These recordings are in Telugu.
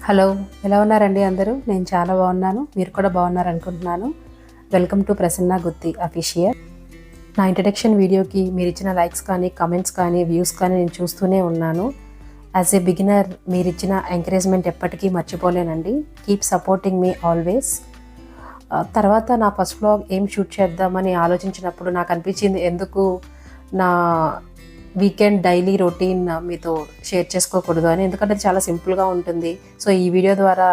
హలో, ఎలా ఉన్నారండి అందరూ? నేను చాలా బాగున్నాను. మీరు కూడా బాగున్నారనుకుంటున్నాను. Welcome to Prasanna Gutti official. నా ఇంట్రడక్షన్ వీడియోకి మీరు ఇచ్చిన లైక్స్ కానీ, కమెంట్స్ కానీ, వ్యూస్ కానీ నేను చూస్తూనే ఉన్నాను. యాజ్ ఏ బిగినర్ మీరు ఇచ్చిన ఎంకరేజ్మెంట్ ఎప్పటికీ మర్చిపోలేనండి. Keep supporting me always. తర్వాత నా ఫస్ట్ వ్లాగ్ ఏం షూట్ చేద్దామని ఆలోచించినప్పుడు నాకు అనిపించింది, ఎందుకు నా వీకెండ్ డైలీ రొటీన్ మీతో షేర్ చేసుకోకూడదు అని. ఎందుకంటే చాలా సింపుల్గా ఉంటుంది. సో ఈ వీడియో ద్వారా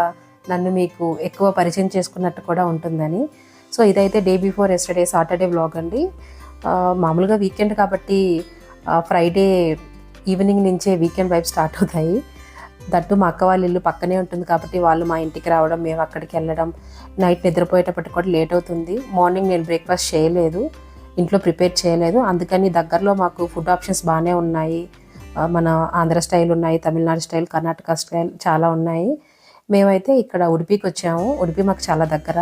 నన్ను మీకు ఎక్కువ పరిచయం చేసుకున్నట్టు కూడా ఉంటుందని. సో ఇదైతే day before yesterday Saturday vlog అండి. మామూలుగా వీకెండ్ కాబట్టి ఫ్రైడే ఈవినింగ్ నుంచే వీకెండ్ వైపు స్టార్ట్ అవుతాయి. దట్టు మా అక్క వాళ్ళ ఇల్లు పక్కనే ఉంటుంది కాబట్టి వాళ్ళు మా ఇంటికి రావడం, మేము అక్కడికి వెళ్ళడం, నైట్ నిద్రపోయేటప్పటికి కూడా లేట్ అవుతుంది. మార్నింగ్ నేను బ్రేక్ఫాస్ట్ చేయలేదు, ఇంట్లో ప్రిపేర్ చేయలేదు. అందుకని దగ్గరలో మాకు ఫుడ్ ఆప్షన్స్ బాగానే ఉన్నాయి. మన ఆంధ్ర స్టైల్ ఉన్నాయి, తమిళనాడు స్టైల్, కర్ణాటక స్టైల్ చాలా ఉన్నాయి. మేమైతే ఇక్కడ ఉడిపికి వచ్చాము. ఉడిపి మాకు చాలా దగ్గర.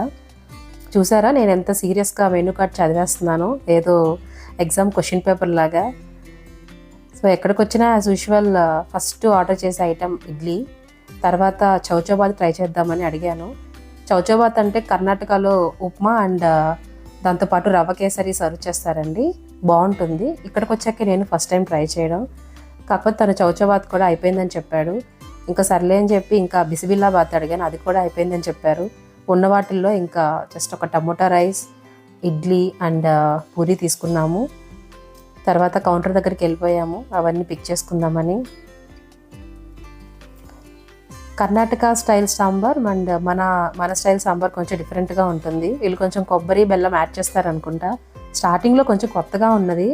చూసారా నేను ఎంత సీరియస్గా మెనూ కార్డ్ చదివేస్తున్నానో, ఏదో ఎగ్జామ్ క్వశ్చన్ పేపర్ లాగా. సో ఎక్కడికి వచ్చినా యాజ్ యూజువల్ ఫస్ట్ ఆర్డర్ చేసే ఐటమ్ ఇడ్లీ. తర్వాత చౌచౌబాత్ ట్రై చేద్దామని అడిగాను. చౌచౌబాత్ అంటే కర్ణాటకలో ఉప్మా అండ్ దాంతోపాటు రవ్వ కేసరి సర్వ్ చేస్తారండి, బాగుంటుంది. ఇక్కడికి వచ్చాక నేను ఫస్ట్ టైం ట్రై చేయడం. కాకపోతే తను చౌచౌబాత్ కూడా అయిపోయిందని చెప్పాడు. ఇంకా సర్లే అని చెప్పి ఇంకా బిసిబిల్లాబాత్ అడిగాను, అది కూడా అయిపోయిందని చెప్పారు. ఉన్న వాటిల్లో ఇంకా జస్ట్ ఒక tomato rice, idli and puri తీసుకున్నాము. తర్వాత కౌంటర్ దగ్గరికి వెళ్ళిపోయాము అవన్నీ పిక్ చేసుకుందామని. కర్ణాటక స్టైల్ సాంబార్ అండ్ మన స్టైల్ సాంబార్ కొంచెం డిఫరెంట్గా ఉంటుంది. వీళ్ళు కొంచెం కొబ్బరి బెల్లం యాడ్ చేస్తారనుకుంటా. స్టార్టింగ్లో కొంచెం కొత్తగా ఉన్నది,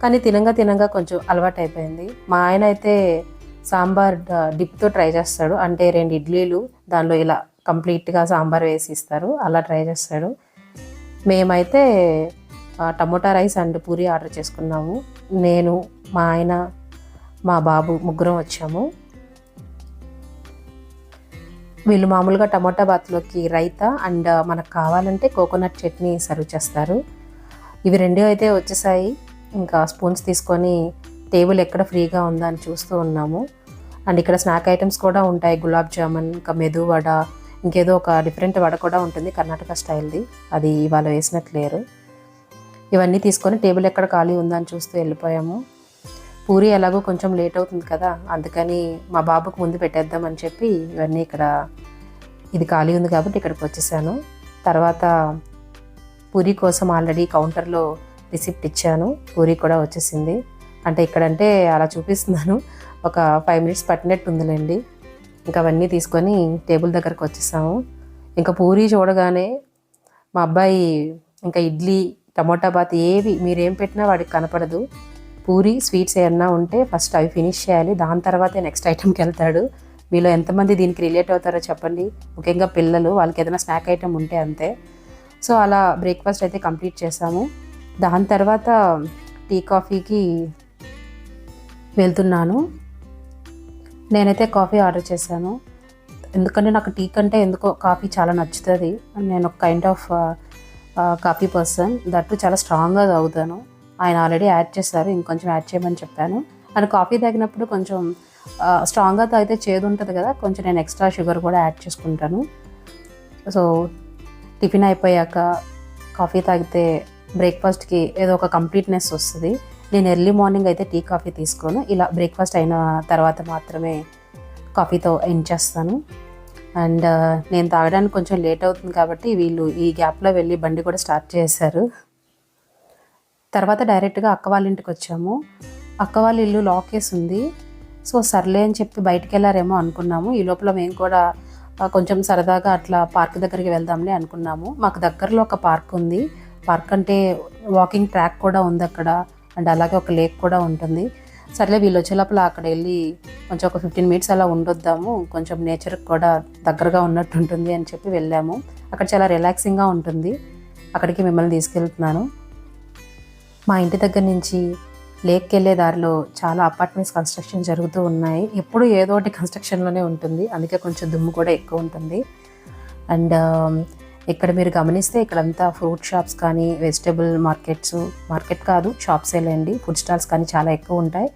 కానీ తినంగా కొంచెం అలవాటు అయిపోయింది. మా ఆయన అయితే సాంబార్ డిప్తో ట్రై చేస్తాడు. అంటే 2 ఇడ్లీలు దానిలో ఇలా కంప్లీట్గా సాంబార్ వేసి ఇస్తారు, అలా ట్రై చేస్తాడు. మేమైతే tomato rice and puri order చేసుకున్నాము. నేను, మా ఆయన, మా బాబు ముగ్గురం వచ్చాము. వీళ్ళు మామూలుగా టమోటా బాత్లోకి రైతా అండ్ మనకు కావాలంటే కోకోనట్ చట్నీ సర్వ్ చేస్తారు. ఇవి 2 అయితే వచ్చేసాయి. ఇంకా స్పూన్స్ తీసుకొని టేబుల్ ఎక్కడ ఫ్రీగా ఉందా అని చూస్తూ ఉన్నాము. అండ్ ఇక్కడ స్నాక్ ఐటమ్స్ కూడా ఉంటాయి, గులాబ్ జామున్, ఇంకా మెదు వడ, ఇంకేదో ఒక డిఫరెంట్ వడ కూడా ఉంటుంది కర్ణాటక స్టైల్ది, అది ఇవాళ వేసినట్లేరు. ఇవన్నీ తీసుకొని టేబుల్ ఎక్కడ ఖాళీ ఉందా అని చూస్తూ వెళ్ళిపోయాము. పూరి ఎలాగో కొంచెం లేట్ అవుతుంది కదా, అందుకని మా బాబుకు ముందు పెట్టేద్దామని చెప్పి ఇవన్నీ ఇక్కడ, ఇది ఖాళీ ఉంది కాబట్టి ఇక్కడికి వచ్చేసాను. తర్వాత పూరి కోసం ఆల్రెడీ కౌంటర్లో రిసిప్ట్ ఇచ్చాను, పూరి కూడా వచ్చేసింది. అంటే ఇక్కడంటే అలా చూపిస్తున్నాను, ఒక 5 మినిట్స్ పట్టినట్టు ఉందిలేండి. ఇంకా అవన్నీ తీసుకొని టేబుల్ దగ్గరకు వచ్చేసాము. ఇంకా పూరి చూడగానే మా అబ్బాయి ఇంకా ఇడ్లీ, టమోటా బాత్ ఏవి మీరేం పెట్టినా వాడికి కనపడదు. పూరి, స్వీట్స్ ఏమన్నా ఉంటే ఫస్ట్ అవి ఫినిష్ చేయాలి, దాని తర్వాతే నెక్స్ట్ ఐటెంకి వెళ్తాడు. మీలో ఎంతమంది దీనికి రిలేట్ అవుతారో చెప్పండి, ముఖ్యంగా పిల్లలు, వాళ్ళకి ఏదైనా స్నాక్ ఐటెం ఉంటే అంతే. సో అలా బ్రేక్ఫాస్ట్ అయితే కంప్లీట్ చేసాము. దాని తర్వాత టీ కాఫీకి వెళ్తున్నాను. నేనైతే కాఫీ ఆర్డర్ చేశాను, ఎందుకంటే నాకు టీ కంటే ఎందుకో కాఫీ చాలా నచ్చుతుంది. నేను ఒక kind of coffee person, that చాలా స్ట్రాంగ్గా తాగుతాను. ఆయన ఆల్రెడీ యాడ్ చేశారు, ఇంకొంచెం యాడ్ చేయమని చెప్పాను. అండ్ కాఫీ తాగినప్పుడు కొంచెం స్ట్రాంగ్గా తాగితే చేదు ఉంటుంది కదా, కొంచెం నేను ఎక్స్ట్రా షుగర్ కూడా యాడ్ చేసుకుంటాను. సో టిఫిన్ అయిపోయాక కాఫీ తాగితే బ్రేక్ఫాస్ట్కి ఏదో ఒక కంప్లీట్నెస్ వస్తుంది. నేను ఎర్లీ మార్నింగ్ అయితే టీ కాఫీ తీసుకోను, ఇలా బ్రేక్ఫాస్ట్ అయిన తర్వాత మాత్రమే కాఫీతో ఎండ్ చేస్తాను. అండ్ నేను తాగడానికి కొంచెం లేట్ అవుతుంది కాబట్టి వీళ్ళు ఈ గ్యాప్లో వెళ్ళి బండి కూడా స్టార్ట్ చేశారు. తర్వాత డైరెక్ట్గా అక్క వాళ్ళ ఇంటికి వచ్చాము. అక్క వాళ్ళ ఇల్లు లాక్ వేసి ఉంది. సో సర్లే అని చెప్పి బయటికి వెళ్ళారేమో అనుకున్నాము. ఈ లోపల మేము కూడా కొంచెం సరదాగా అట్లా పార్క్ దగ్గరికి వెళ్దాంలే అనుకున్నాము. మాకు దగ్గరలో ఒక పార్క్ ఉంది. పార్క్ అంటే వాకింగ్ ట్రాక్ కూడా ఉంది అక్కడ, అండ్ అలాగే ఒక లేక్ కూడా ఉంటుంది. సర్లే వీళ్ళు వచ్చే లోపల అక్కడ వెళ్ళి కొంచెం ఒక 15 మినిట్స్ అలా ఉండొద్దాము, కొంచెం నేచర్కి కూడా దగ్గరగా ఉన్నట్టు ఉంటుంది అని చెప్పి వెళ్ళాము. అక్కడ చాలా రిలాక్సింగ్గా ఉంటుంది, అక్కడికి మిమ్మల్ని తీసుకెళ్తున్నాను. మా ఇంటి దగ్గర నుంచి లేక్కి వెళ్ళే దారిలో చాలా అపార్ట్మెంట్స్ కన్స్ట్రక్షన్ జరుగుతూ ఉన్నాయి. ఎప్పుడు ఏదో ఒకటి కన్స్ట్రక్షన్లోనే ఉంటుంది, అందుకే కొంచెం దుమ్ము కూడా ఎక్కువ ఉంటుంది. అండ్ ఇక్కడ మీరు గమనిస్తే ఇక్కడంతా ఫ్రూట్ షాప్స్ కానీ, వెజిటేబుల్ మార్కెట్ కాదు షాప్సే లేండి, ఫుడ్ స్టాల్స్ కానీ చాలా ఎక్కువ ఉంటాయి.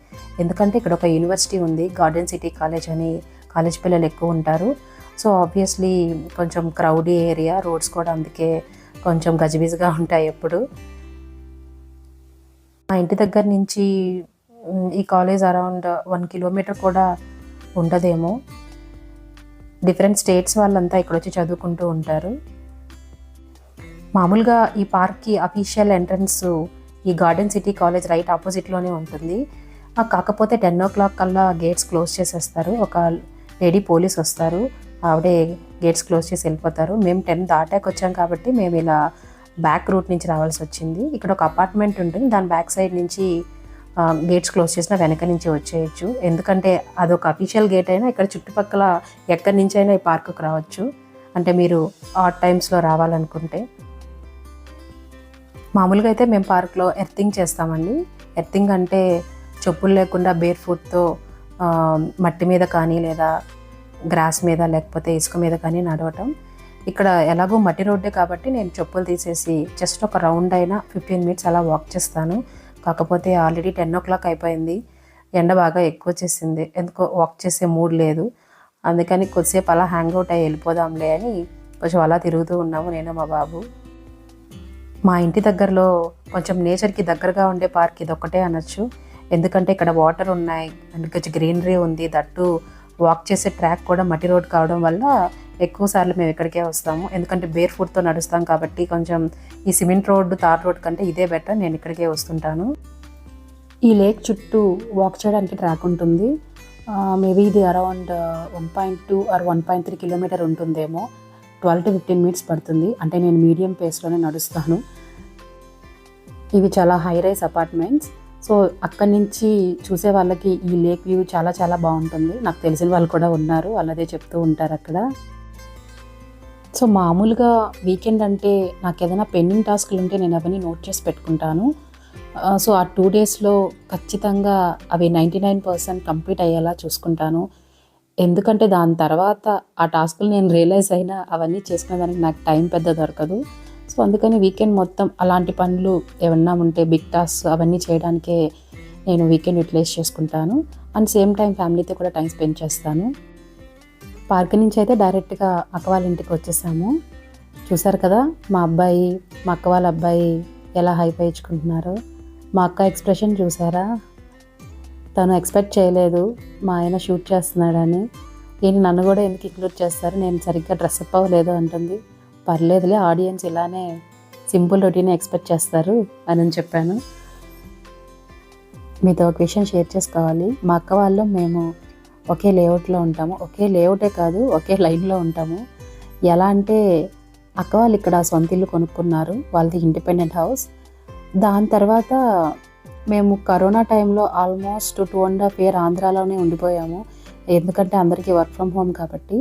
ఎందుకంటే ఇక్కడ ఒక యూనివర్సిటీ ఉంది, గార్డెన్ సిటీ కాలేజ్ అని, కాలేజ్ పిల్లలు ఎక్కువ ఉంటారు. సో ఆబ్వియస్లీ కొంచెం క్రౌడీ ఏరియా, రోడ్స్ కూడా అందుకే కొంచెం గజిబిజిగా ఉంటాయి ఎప్పుడు. మా ఇంటి దగ్గర నుంచి ఈ కాలేజ్ అరౌండ్ 1 కిలోమీటర్ కూడా ఉండదేమో. డిఫరెంట్ స్టేట్స్ వాళ్ళంతా ఇక్కడ వచ్చి చదువుకుంటూ ఉంటారు. మామూలుగా ఈ పార్క్కి అఫీషియల్ ఎంట్రన్స్ ఈ గార్డెన్ సిటీ కాలేజ్ రైట్ ఆపోజిట్లోనే ఉంటుంది. కాకపోతే 10 o'clock కల్లా గేట్స్ క్లోజ్ చేసేస్తారు. ఒక లేడీ పోలీస్ వస్తారు, ఆవిడే గేట్స్ క్లోజ్ చేసి వెళ్ళిపోతారు. మేము 10 దాటాక వచ్చాం కాబట్టి మేము ఇలా బ్యాక్ రూట్ నుంచి రావాల్సి వచ్చింది. ఇక్కడ ఒక అపార్ట్మెంట్ ఉంటుంది, దాని బ్యాక్ సైడ్ నుంచి గేట్స్ క్లోజ్ చేసిన వెనక నుంచి వచ్చేయచ్చు. ఎందుకంటే అదొక అఫీషియల్ గేట్ అయినా ఇక్కడ చుట్టుపక్కల ఎక్కడి నుంచి అయినా ఈ పార్కుకు రావచ్చు, అంటే మీరు ఆడ్ టైమ్స్లో రావాలనుకుంటే. మామూలుగా అయితే మేము పార్క్లో ఎర్తింగ్ చేస్తామండి. ఎర్తింగ్ అంటే చెప్పులు లేకుండా బేర్ ఫుట్తో మట్టి మీద కానీ లేదా గ్రాస్ మీద లేకపోతే ఇసుక మీద కానీ నడవటం. ఇక్కడ ఎలాగో మట్టి రోడ్డే కాబట్టి నేను చెప్పులు తీసేసి జస్ట్ ఒక రౌండ్ అయినా 15 minutes అలా వాక్ చేస్తాను. కాకపోతే ఆల్రెడీ 10 o'clock అయిపోయింది, ఎండ బాగా ఎక్కువ వచ్చేసింది, ఎందుకో వాక్ చేసే మూడ్ లేదు. అందుకని కొద్దిసేపు అలా హ్యాంగ్ అవుట్ అయ్యి వెళ్ళిపోదాంలే అని కొంచెం అలా తిరుగుతూ ఉన్నాము నేను మా బాబు. మా ఇంటి దగ్గరలో కొంచెం నేచర్కి దగ్గరగా ఉండే పార్క్ ఇది ఒక్కటే అనొచ్చు. ఎందుకంటే ఇక్కడ వాటర్ ఉన్నాయి అండ్ కొంచెం గ్రీనరీ ఉంది, దట్టు వాక్ చేసే ట్రాక్ కూడా మట్టి రోడ్ కావడం వల్ల ఎక్కువ సార్లు మేము ఇక్కడికే వస్తాము. ఎందుకంటే బేర్ ఫుట్తో నడుస్తాం కాబట్టి కొంచెం ఈ సిమెంట్ రోడ్డు తార్ రోడ్ కంటే ఇదే బెటర్, నేను ఇక్కడికే వస్తుంటాను. ఈ లేక్ చుట్టూ వాక్ చేయడానికి ట్రాక్ ఉంటుంది. మేబీ ఇది అరౌండ్ 1.2 or 1.3 కిలోమీటర్ ఉంటుందేమో. 12 to 15 minutes పడుతుంది, అంటే నేను మీడియం పేస్లోనే నడుస్తాను. ఇవి చాలా హై రైస్ అపార్ట్మెంట్స్. సో అక్కడి నుంచి చూసే వాళ్ళకి ఈ లేక్ వ్యూ చాలా చాలా బాగుంటుంది. నాకు తెలిసిన వాళ్ళు కూడా ఉన్నారు, అలాగే చెప్తూ ఉంటారు అక్కడ. సో మామూలుగా వీకెండ్ అంటే నాకు ఏదైనా పెండింగ్ టాస్క్లు ఉంటే నేను అవన్నీ నోట్ చేసి పెట్టుకుంటాను. సో ఆ 2 daysలో ఖచ్చితంగా అవి 99% కంప్లీట్ అయ్యేలా చూసుకుంటాను. ఎందుకంటే దాని తర్వాత ఆ టాస్క్లు నేను రియలైజ్ అయినా అవన్నీ చేసుకునేదానికి నాకు టైం పెద్ద దొరకదు. సో అందుకని వీకెండ్ మొత్తం అలాంటి పనులు ఏమన్నా ఉంటే బిగ్ టాస్క్ అవన్నీ చేయడానికే నేను వీకెండ్ యూటిలైజ్ చేసుకుంటాను. అండ్ సేమ్ టైం ఫ్యామిలీతో కూడా టైం స్పెండ్ చేస్తాను. పార్క్ నుంచి అయితే డైరెక్ట్గా అక్క వాళ్ళ ఇంటికి వచ్చేసాము. చూసారు కదా మా అబ్బాయి మా అక్క వాళ్ళ అబ్బాయి ఎలా హైపై ఇచ్చుకుంటున్నారో. మా అక్క ఎక్స్ప్రెషన్ చూసారా, తను ఎక్స్పెక్ట్ చేయలేదు మా ఆయన షూట్ చేస్తున్నాడని. ఈయన నన్ను కూడా ఎందుకు ఇంక్లూడ్ చేస్తారు, నేను సరిగ్గా డ్రెస్అప్ అవ్వలేదు అంటుంది. పర్లేదులే, ఆడియన్స్ ఇలానే సింపుల్ రొటీనే ఎక్స్పెక్ట్ చేస్తారు అని చెప్పాను. మీతో ఒక విషయం షేర్ చేసుకోవాలి. మా అక్క వాళ్ళు మేము ఒకే లేఅవుట్లో ఉంటాము. ఒకే లేఅవుటే కాదు, ఒకే లైన్లో ఉంటాము. ఎలా అంటే అక్క వాళ్ళు ఇక్కడ సొంత ఇల్లు కొనుక్కున్నారు, వాళ్ళది ఇండిపెండెంట్ హౌస్. దాని తర్వాత మేము కరోనా టైంలో ఆల్మోస్ట్ 2.5 years ఆంధ్రాలోనే ఉండిపోయాము. ఎందుకంటే అందరికీ వర్క్ ఫ్రమ్ హోమ్ కాబట్టి.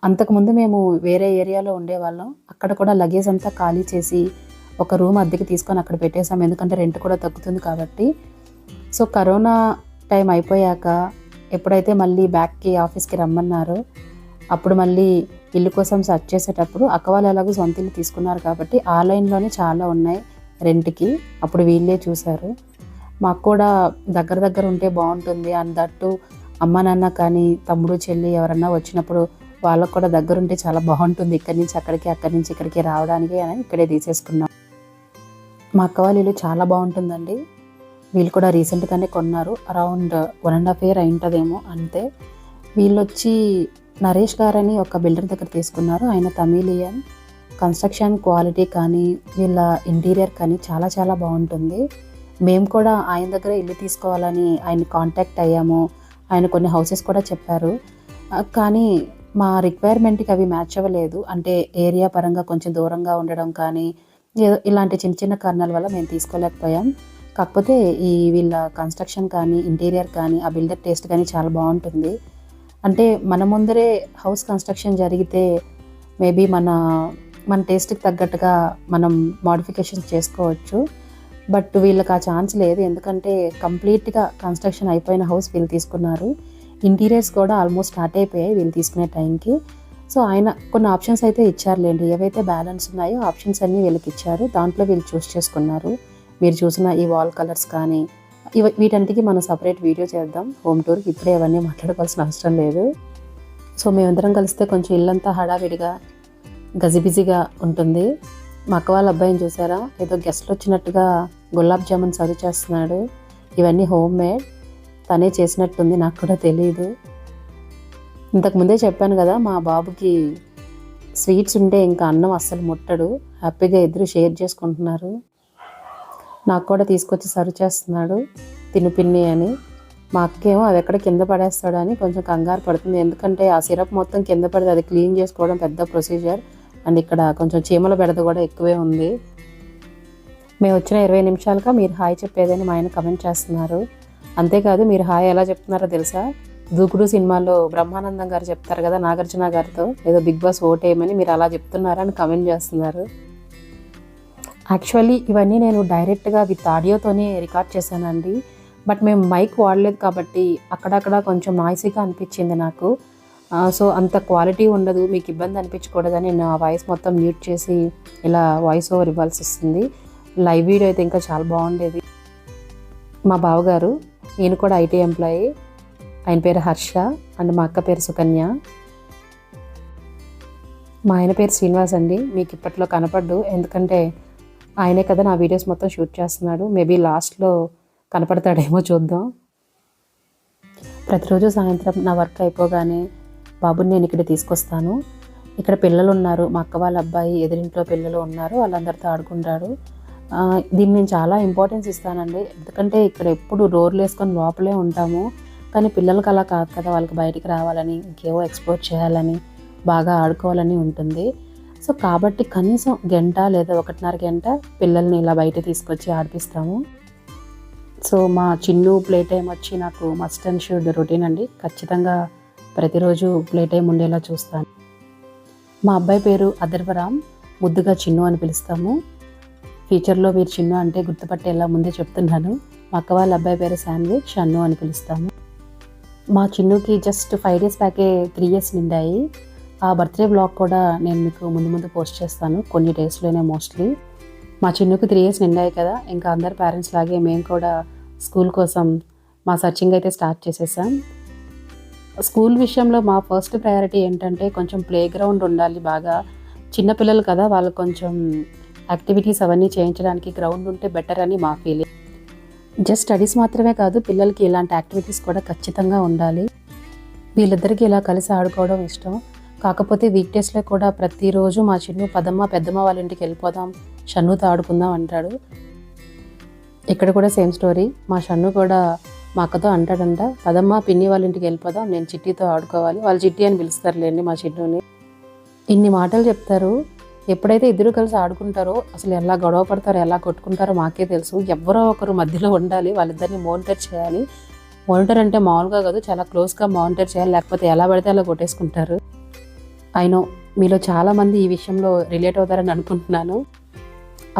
అంతకుముందు మేము వేరే ఏరియాలో ఉండేవాళ్ళం. అక్కడ కూడా లగేజ్ అంతా ఖాళీ చేసి ఒక రూమ్ అద్దెకి తీసుకొని అక్కడ పెట్టేసాం, ఎందుకంటే రెంట్ కూడా తగ్గుతుంది కాబట్టి. సో కరోనా టైం అయిపోయాక ఎప్పుడైతే మళ్ళీ బ్యాక్కి ఆఫీస్కి రమ్మన్నారో అప్పుడు మళ్ళీ ఇల్లు కోసం సెర్చ్ చేసేటప్పుడు అక్క వాళ్ళు ఎలాగో సొంత ఇల్లు తీసుకున్నారు కాబట్టి ఆ లైన్లోనే చాలా ఉన్నాయి రెంట్కి. అప్పుడు వీళ్ళే చూశారు. మాకు కూడా దగ్గర దగ్గర ఉంటే బాగుంటుంది, అందట్టు అమ్మ నాన్న కానీ తమ్ముడు చెల్లి ఎవరన్నా వచ్చినప్పుడు వాళ్ళకు కూడా దగ్గర ఉంటే చాలా బాగుంటుంది, ఇక్కడి నుంచి అక్కడికి అక్కడి నుంచి ఇక్కడికి రావడానికి అని ఇక్కడే తీసేసుకున్నాం. మా అక్క వాళ్ళ ఇల్లు చాలా బాగుంటుందండి. వీళ్ళు కూడా రీసెంట్గానే కొన్నారు, అరౌండ్ 1.5 years అయి ఉంటుందేమో అంతే. వీళ్ళు వచ్చి నరేష్ గారని ఒక బిల్డర్ దగ్గర తీసుకున్నారు. ఆయన తమిళియన్. కన్స్ట్రక్షన్ క్వాలిటీ కానీ వీళ్ళ ఇంటీరియర్ కానీ చాలా చాలా బాగుంటుంది. మేము కూడా ఆయన దగ్గర ఇల్లు తీసుకోవాలని ఆయన కాంటాక్ట్ అయ్యాము. ఆయన కొన్ని హౌసెస్ కూడా చెప్పారు, కానీ మా రిక్వైర్మెంట్కి అవి మ్యాచ్ అవ్వలేదు. అంటే ఏరియా పరంగా కొంచెం దూరంగా ఉండడం కానీ ఇలాంటి చిన్న చిన్న కారణాల వల్ల మేము తీసుకోలేకపోయాం. కాకపోతే ఈ వీళ్ళ కన్స్ట్రక్షన్ కానీ ఇంటీరియర్ కానీ ఆ బిల్డర్ టేస్ట్ కానీ చాలా బాగుంటుంది. అంటే మన ముందరే హౌస్ కన్స్ట్రక్షన్ జరిగితే మేబీ మన టేస్ట్కి తగ్గట్టుగా మనం మోడిఫికేషన్స్ చేసుకోవచ్చు. బట్ వీళ్ళకి ఆ ఛాన్స్ లేదు, ఎందుకంటే కంప్లీట్గా కన్స్ట్రక్షన్ అయిపోయిన హౌస్ వీళ్ళు తీసుకున్నారు. ఇంటీరియర్స్ కూడా ఆల్మోస్ట్ స్టార్ట్ అయిపోయాయి వీళ్ళు తీసుకునే టైంకి. సో ఆయన కొన్ని ఆప్షన్స్ అయితే ఇచ్చారులేండి, ఏవైతే బ్యాలెన్స్ ఉన్నాయో ఆప్షన్స్ అన్నీ వీళ్ళకి ఇచ్చారు. దాంట్లో వీళ్ళు చూస్ చేసుకున్నారు. మీరు చూసిన ఈ వాల్ కలర్స్ కానీ వీటన్నిటికీ మనం సపరేట్ వీడియో చేద్దాం హోమ్ టూర్. ఇప్పుడే అవన్నీ మాట్లాడుకోవాల్సిన అవసరం లేదు. సో మేమందరం కలిస్తే కొంచెం ఇల్లంతా హడావిడిగా గజిబిజిగా ఉంటుంది. మా అక్క వాళ్ళ అబ్బాయిని చూసారా, ఏదో గెస్ట్లు వచ్చినట్టుగా గులాబ్ జామున్ సర్వ్ చేస్తున్నాడు. ఇవన్నీ హోమ్ మేడ్, తనే చేసినట్టుంది, నాకు కూడా తెలియదు. ఇంతకుముందే చెప్పాను కదా, మా బాబుకి స్వీట్స్ ఉంటే ఇంకా అన్నం అస్సలు ముట్టడు. హ్యాపీగా ఇద్దరు షేర్ చేసుకుంటున్నారు. నాకు కూడా తీసుకొచ్చి సర్వ్ చేస్తున్నాడు, తిను పిన్ని అని. మా అక్కేమో అవి ఎక్కడ కింద పడేస్తాడు అని కొంచెం కంగారు పడుతుంది. ఎందుకంటే ఆ సిరప్ మొత్తం కింద పడితే అది క్లీన్ చేసుకోవడం పెద్ద ప్రొసీజర్. అండ్ ఇక్కడ కొంచెం చీమల బెడద కూడా ఎక్కువే ఉంది. మేము వచ్చిన 20 నిమిషాలుగా మీరు హాయ్ చెప్పేదని మా ఆయన కమెంట్ చేస్తున్నారు. అంతేకాదు, మీరు హాయ్ ఎలా చెప్తున్నారో తెలుసా? దూకుడు సినిమాలో బ్రహ్మానందం గారు చెప్తారు కదా నాగార్జున గారితో, ఏదో బిగ్ బాస్ ఓటేయమని, మీరు అలా చెప్తున్నారని కమెంట్ చేస్తున్నారు. యాక్చువల్లీ ఇవన్నీ నేను డైరెక్ట్గా విత్ ఆడియోతోనే రికార్డ్ చేశానండి. బట్ మేము మైక్ వాడలేదు కాబట్టి అక్కడక్కడ కొంచెం నాయిసీగా అనిపించింది నాకు. సో అంత క్వాలిటీ ఉండదు, మీకు ఇబ్బంది అనిపించకూడదని నా వాయిస్ మొత్తం మ్యూట్ చేసి ఇలా వాయిస్ ఓవర్ ఇవ్వాల్సి వస్తుంది. లైవ్ వీడియో అయితే ఇంకా చాలా బాగుండేది. మా బావగారు, ఈయన కూడా ఐటీ ఎంప్లాయీ, ఆయన పేరు హర్ష అండ్ మా అక్క పేరు సుకన్య. మా ఆయన పేరు శ్రీనివాస్ అండి. మీకు ఇప్పట్లో కనపడ్డు, ఎందుకంటే ఆయనే కదా నా వీడియోస్ మొత్తం షూట్ చేస్తున్నాడు. మేబీ లాస్ట్లో కనపడతాడేమో, చూద్దాం. ప్రతిరోజు సాయంత్రం నా వర్క్ అయిపోగానే బాబుని నేను ఇక్కడ తీసుకొస్తాను. ఇక్కడ పిల్లలు ఉన్నారు, మా అక్క వాళ్ళ అబ్బాయి ఎదురింట్లో పిల్లలు ఉన్నారు, వాళ్ళందరితో ఆడుకుంటాడు. దీన్ని నేను చాలా ఇంపార్టెన్స్ ఇస్తానండి, ఎందుకంటే ఇక్కడ ఎప్పుడు డోర్లు వేసుకొని లోపలే ఉంటాము. కానీ పిల్లలకి అలా కాదు కదా, వాళ్ళకి బయటికి రావాలని, ఇంకేవో ఎక్స్ప్లోర్ చేయాలని, బాగా ఆడుకోవాలని ఉంటుంది. సో కాబట్టి కనీసం గంట లేదా 1.5 గంట పిల్లల్ని ఇలా బయట తీసుకొచ్చి ఆడిపిస్తాము. సో మా చిన్ను ప్లే టైం వచ్చి నాకు మస్ట్ అండ్ షుడ్ రొటీన్ అండి. ఖచ్చితంగా ప్రతిరోజు ప్లే టైం ఉండేలా చూస్తాను. మా అబ్బాయి పేరు అదర్వరామ్, ముద్దుగా చిన్ను అని పిలుస్తాము. ఫ్యూచర్లో మీరు చిన్ను అంటే గుర్తుపట్టేలా ముందే చెప్తున్నాను. మా అక్క వాళ్ళ అబ్బాయి పేరు శాండ్విచ్, షన్ను అని పిలుస్తాము. మా చిన్నుకి జస్ట్ 5 డేస్ బ్యాకే 3 ఇయర్స్ నిండాయి. ఆ బర్త్డే బ్లాగ్ కూడా నేను మీకు ముందు పోస్ట్ చేస్తాను, కొన్ని డేస్లోనే మోస్ట్లీ. మా చిన్నుకు 3 ఇయర్స్ నిండాయి కదా, ఇంకా అందరు పేరెంట్స్ లాగే మేము కూడా స్కూల్ కోసం మా సర్చింగ్ అయితే స్టార్ట్ చేసేసాం. స్కూల్ విషయంలో మా ఫస్ట్ ప్రయారిటీ ఏంటంటే కొంచెం ప్లే గ్రౌండ్ ఉండాలి. బాగా చిన్నపిల్లలు కదా, వాళ్ళు కొంచెం యాక్టివిటీస్ అవన్నీ చేయించడానికి గ్రౌండ్ ఉంటే బెటర్ అని మా ఫీలింగ్. జస్ట్ స్టడీస్ మాత్రమే కాదు, పిల్లలకి ఇలాంటి యాక్టివిటీస్ కూడా ఖచ్చితంగా ఉండాలి. వీళ్ళిద్దరికీ ఇలా కలిసి ఆడుకోవడం ఇష్టం. కాకపోతే వీక్ డేస్లో కూడా ప్రతిరోజు మా చిన్ను పదమ్మ పెద్దమ్మ వాళ్ళ ఇంటికి వెళ్ళిపోదాం, షన్నుతో ఆడుకుందాం అంటాడు. ఇక్కడ కూడా సేమ్ స్టోరీ. మా షన్ను కూడా మా అక్కతో అంటాడంట, పదమ్మ పిన్ని వాళ్ళ ఇంటికి వెళ్ళిపోదాం, నేను చిట్టితో ఆడుకోవాలి. వాళ్ళు చిట్టి అని పిలుస్తారులేండి మా చిన్నుని. ఇన్ని మాటలు చెప్తారు. ఎప్పుడైతే ఇద్దరు కలిసి ఆడుకుంటారో అసలు ఎలా గొడవ పడతారో, ఎలా కొట్టుకుంటారో మాకే తెలుసు. ఎవరో ఒకరు మధ్యలో ఉండాలి, వాళ్ళిద్దరిని మానిటర్ చేయాలి. మానిటర్ అంటే మామూలుగా కాదు, చాలా క్లోజ్గా మానిటర్ చేయాలి, లేకపోతే ఎలా పడితే అలా కొట్టేసుకుంటారు. అయినో మీలో చాలామంది ఈ విషయంలో రిలేట్ అవుతారని అనుకుంటున్నాను.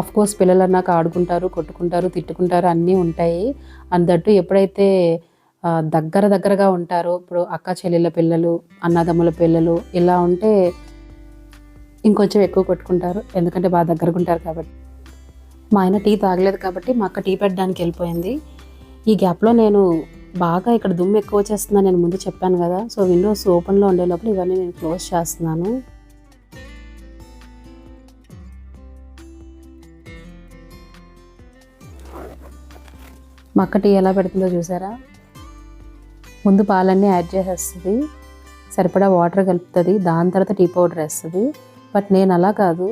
అఫ్కోర్స్ పిల్లలు అన్నాక ఆడుకుంటారు, కొట్టుకుంటారు, తిట్టుకుంటారు, అన్నీ ఉంటాయి. అందట్టు ఎప్పుడైతే దగ్గరగా ఉంటారో, ఇప్పుడు అక్క చెల్లెళ్ళ పిల్లలు, అన్నదమ్ముల పిల్లలు ఇలా ఉంటే ఇంకొంచెం ఎక్కువ కొట్టుకుంటారు, ఎందుకంటే బాగా దగ్గరగా ఉంటారు కాబట్టి. మా ఆయన టీ తాగలేదు కాబట్టి మా అక్క టీ పెట్టడానికి వెళ్ళిపోయింది. ఈ గ్యాప్లో నేను బాగా ఇక్కడ దుమ్ము ఎక్కువ వచ్చేస్తుందని నేను ముందు చెప్పాను కదా, సో విండోస్ ఓపెన్లో ఉండే లోపల ఇవన్నీ నేను క్లోజ్ చేస్తున్నాను. మా అక్క టీ ఎలా పెడుతుందో చూసారా? ముందు పాలన్నీ యాడ్ చేసేస్తుంది, సరిపడా వాటర్ కలుపుతుంది, దాని తర్వాత టీ పౌడర్ వేస్తుంది. బట్ నేను అలా కాదు,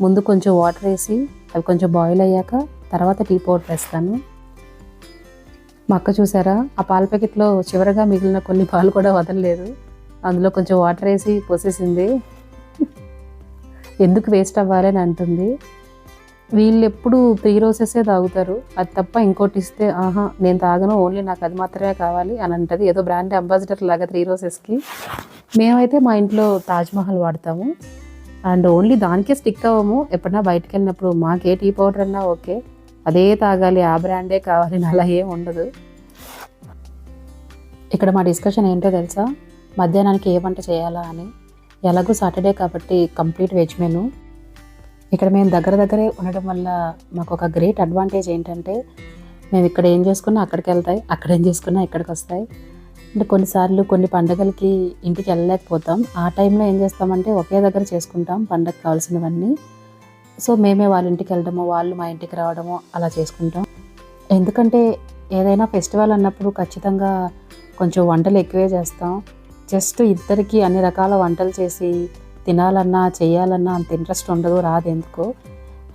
ముందు కొంచెం వాటర్ వేసి అవి కొంచెం బాయిల్ అయ్యాక తర్వాత టీ పౌడర్ వేస్తాను. మా అక్క చూసారా, ఆ పాల ప్యాకెట్లో చివరగా మిగిలిన కొన్ని పాలు కూడా వదలలేదు, అందులో కొంచెం వాటర్ వేసి పోసేసింది. ఎందుకు వేస్ట్ అవ్వాలని అంటుంది. వీళ్ళు ఎప్పుడు 3 రోజెసే తాగుతారు, అది తప్ప ఇంకోటి ఇస్తే ఆహా నేను తాగను, ఓన్లీ నాకు అది మాత్రమే కావాలి అని అంటది. ఏదో బ్రాండ్ అంబాసిడర్ లాగా 3 రోజెస్కి. మేమైతే మా ఇంట్లో తాజ్మహల్ వాడతాము అండ్ ఓన్లీ దానికే స్టిక్ అవ్వము. ఎప్పుడన్నా బయటకు వెళ్ళినప్పుడు మాకే టీ పౌడర్ అన్నా ఓకే, అదే తాగాలి, ఆ బ్రాండే కావాలి, అలా ఏం ఉండదు. ఇక్కడ మా డిస్కషన్ ఏంటో తెలుసా, మధ్యాహ్నానికి ఏ వంట చేయాలా అని. ఎలాగో సాటర్డే కాబట్టి కంప్లీట్ వెజ్ మెను. ఇక్కడ మేము దగ్గరే ఉండడం వల్ల మాకు ఒక గ్రేట్ అడ్వాంటేజ్ ఏంటంటే, మేము ఇక్కడ ఏం చేసుకున్నా అక్కడికి వెళ్తాయి, అక్కడ ఏం చేసుకున్నా ఇక్కడికి వస్తాయి. అంటే కొన్నిసార్లు కొన్ని పండగలకి ఇంటికి వెళ్ళలేకపోతాం. ఆ టైంలో ఏం చేస్తామంటే ఒకే దగ్గర చేసుకుంటాం పండగకి కావాల్సినవన్నీ. సో మేమే వాళ్ళ ఇంటికి వెళ్ళడమో, వాళ్ళు మా ఇంటికి రావడమో అలా చేసుకుంటాం. ఎందుకంటే ఏదైనా ఫెస్టివల్ అన్నప్పుడు ఖచ్చితంగా కొంచెం వంటలు ఎక్కువే చేస్తాం. జస్ట్ ఇద్దరికి అన్ని రకాల వంటలు చేసి తినాలన్నా, చేయాలన్నా అంత ఇంట్రెస్ట్ ఉండదు, రాదు ఎందుకో.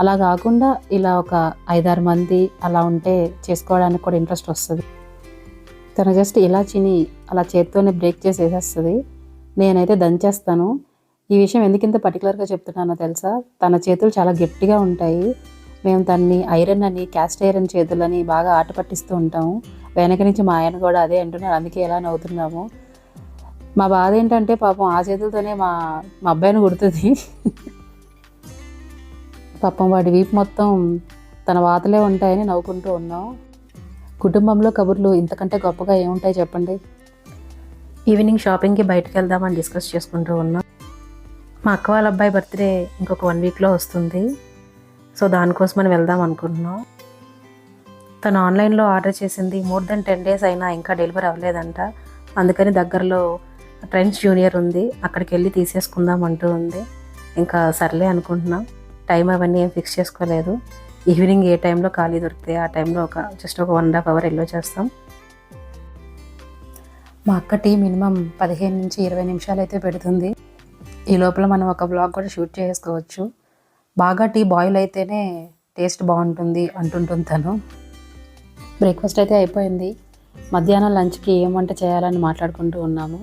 అలా కాకుండా ఇలా ఒక 5-6 మంది అలా ఉంటే చేసుకోవడానికి కూడా ఇంట్రెస్ట్ వస్తుంది. తను జస్ట్ ఇలాచీని అలా చేత్తోనే బ్రేక్ చేసి వేసేస్తుంది. నేనైతే దంచేస్తాను. ఈ విషయం ఎందుకింత పర్టికులర్గా చెప్తున్నానో తెలుసా? తన చేతులు చాలా గట్టిగా ఉంటాయి. మేము తన్ని ఐరన్ అని, క్యాస్ట్ ఐరన్ చేతులని బాగా ఆట పట్టిస్తూ ఉంటాము. వెనక నుంచి మా ఆయన కూడా అదే అంటున్నారు, అందుకే ఎలా నవ్వుతున్నాము. మా బాధ ఏంటంటే పాపం ఆ చేతులతోనే మా అబ్బాయిని కుడుతుంది. పాపం వాడి వీపు మొత్తం తన వాతలే ఉంటాయని నవ్వుకుంటూ ఉన్నాం. కుటుంబంలో కబుర్లు ఇంతకంటే గొప్పగా ఏముంటాయి చెప్పండి. ఈవినింగ్ షాపింగ్కి బయటకు వెళ్దామని డిస్కస్ చేసుకుంటూ ఉన్నాం. మా అక్క వాళ్ళ అబ్బాయి బర్త్డే ఇంకొక 1 వీక్లో వస్తుంది. సో దానికోసమని వెళ్దాం అనుకుంటున్నాం. తను ఆన్లైన్లో ఆర్డర్ చేసింది మోర్ దెన్ 10 days అయినా ఇంకా డెలివరీ అవ్వలేదంట. అందుకని దగ్గరలో ట్రెండ్స్ జూనియర్ ఉంది, అక్కడికి వెళ్ళి తీసేసుకుందాం అంటూ ఉంది. ఇంకా సర్లే అనుకుంటున్నాం. టైం అవన్నీ ఏం ఫిక్స్ చేసుకోలేదు. ఈవినింగ్ ఏ టైంలో ఖాళీ దొరికితే ఆ టైంలో జస్ట్ ఒక 1.5 hour వెళ్ళి చేస్తాం. మా అక్క టీ మినిమం 15 నుంచి 20 నిమిషాలు అయితే పెడుతుంది. ఈ లోపల మనం ఒక బ్లాగ్ కూడా షూట్ చేసుకోవచ్చు. బాగా టీ బాయిల్ అయితేనే టేస్ట్ బాగుంటుంది అంటుంటుంది తను. బ్రేక్ఫాస్ట్ అయితే అయిపోయింది. మధ్యాహ్నం లంచ్కి ఏం వంట చేయాలని మాట్లాడుకుంటూ ఉన్నాము.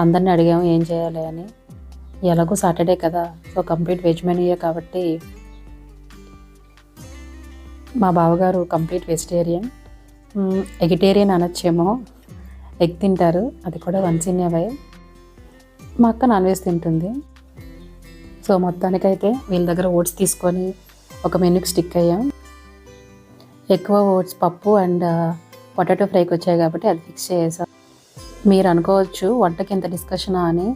అందరిని అడిగాము ఏం చేయాలి అని. ఎలాగో సాటర్డే కదా, సో కంప్లీట్ వెజ్ మెనూయే కాబట్టి మా బావగారు కంప్లీట్ వెజిటేరియన్, ఎగిటేరియన్ అనొచ్చేమో. ఎగ్ తింటారు, అది కూడా వన్స్ ఇన్ ఏ వైల్. మా అక్క నాన్ వెజ్ తింటుంది. సో మొత్తానికైతే వీళ్ళ దగ్గర ఓట్స్ తీసుకొని ఒక మెనూకి స్టిక్ అయ్యాం. ఎక్కువ ఓట్స్ పప్పు అండ్ పొటాటో ఫ్రైకి వచ్చాయి కాబట్టి అది ఫిక్స్ చేసాం. మీరు అనుకోవచ్చు వంటకి ఎంత డిస్కషనా అని.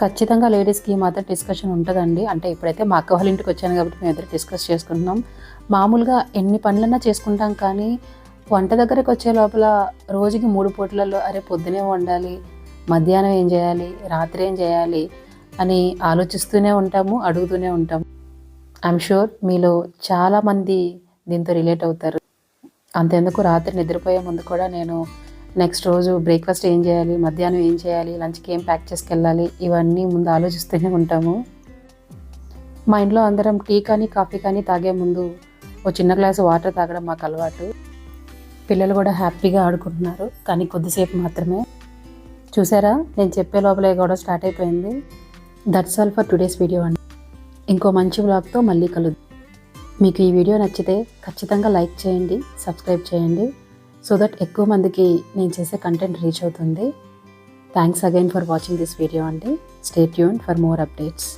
ఖచ్చితంగా లేడీస్కి మాత్రం డిస్కషన్ ఉంటుందండి. అంటే ఇప్పుడైతే మా అక్క వాళ్ళ ఇంటికి వచ్చాను కాబట్టి మేము ఇద్దరు డిస్కస్ చేసుకుంటున్నాం. మామూలుగా ఎన్ని పనులన్నా చేసుకుంటాం, కానీ వంట దగ్గరకు వచ్చే లోపల రోజుకి 3 పూటలలో అరే పొద్దునే వండాలి, మధ్యాహ్నం ఏం చేయాలి, రాత్రి ఏం చేయాలి అని ఆలోచిస్తూనే ఉంటాము, అడుగుతూనే ఉంటాము. ఐఎమ్ షూర్ మీలో చాలామంది దీంతో రిలేట్ అవుతారు. అంతెందుకు రాత్రి నిద్రపోయే ముందు కూడా నేను నెక్స్ట్ రోజు బ్రేక్ఫాస్ట్ ఏం చేయాలి, మధ్యాహ్నం ఏం చేయాలి, లంచ్కి ఏం ప్యాక్ చేసుకెళ్ళాలి, ఇవన్నీ ముందు ఆలోచిస్తూనే ఉంటాము. మా ఇంట్లో అందరం టీ కానీ కాఫీ కానీ తాగే ముందు ఓ చిన్న గ్లాసు వాటర్ తాగడం మాకు అలవాటు. పిల్లలు కూడా హ్యాపీగా ఆడుకుంటున్నారు, కానీ కొద్దిసేపు మాత్రమే. చూసారా, నేను చెప్పే లోపలే కూడా స్టార్ట్ అయిపోయింది. That's all for today's video అండి. ఇంకో మంచి వ్లాగ్తో మళ్ళీ కలుద్దాం. మీకు ఈ వీడియో నచ్చితే ఖచ్చితంగా లైక్ చేయండి, సబ్స్క్రైబ్ చేయండి, సో దట్ ఎక్కువ మందికి నేను చేసే కంటెంట్ రీచ్ అవుతుంది. Thanks again for watching this video అండి. Stay tuned for more updates.